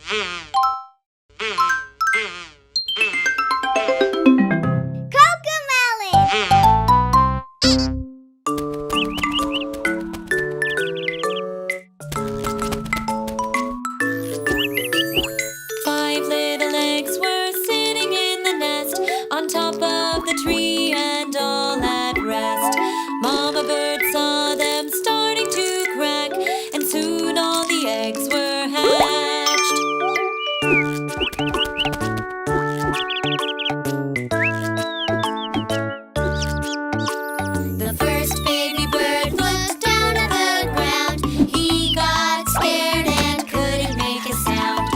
Five little eggs were sitting in the nest on top of the tree and all at rest. Mama bird saw them starting to crack, and soon all the eggs were hatched. The first baby bird looked down at the ground. He got scared and couldn't make a sound.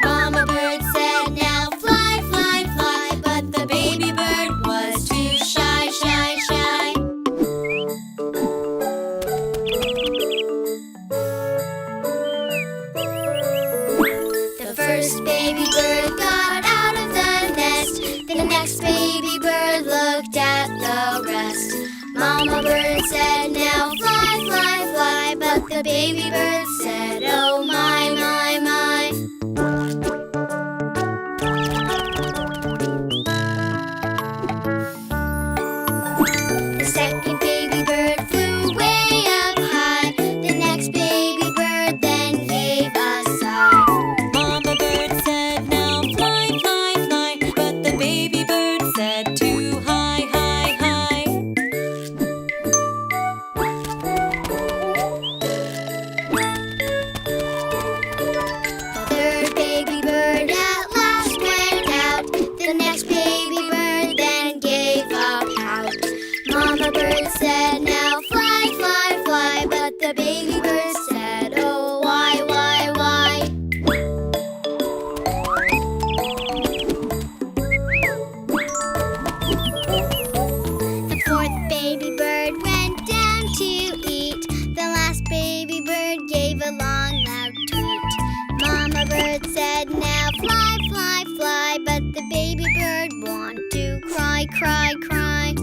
Mama bird said, "Now fly, fly, fly," but the baby bird was too shy, shy, shy. The first baby bird got out of the nest. Then the next baby bird looked at the rest. Mama bird said, "Now fly, fly, fly," but the baby bird said, "Oh my, my, my." The second baby bird flew way up high. The next baby bird then gave a sigh. Mama bird said, "Now fly, fly, fly," but the baby bird said, "Too high, high, high." The third baby bird at last went out. The next baby bird then gave a pout. Mama bird said, "Now fly, fly, fly," but the baby bird said, "Oh, why, why, why?" The fourth baby bird went down to eat. The last baby bird gave a long, loud tweet. Mama bird said, "Now fly, fly, fly," but the baby bird wanted to cry, cry, cry.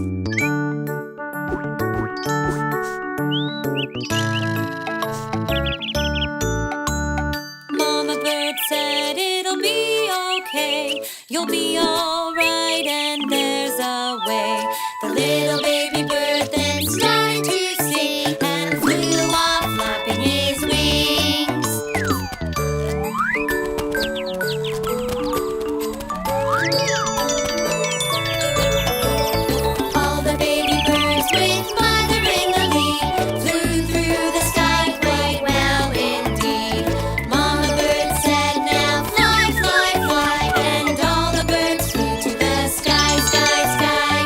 Mama bird said, "It'll be okay. You'll be all right, and there's a way." The little baby bird then started to sing and flew off, flapping his wings. All the baby birds with mother in the lead flew through the sky quite well indeed. Mama bird said, "Now fly, fly, fly," and all the birds flew to the sky, sky, sky.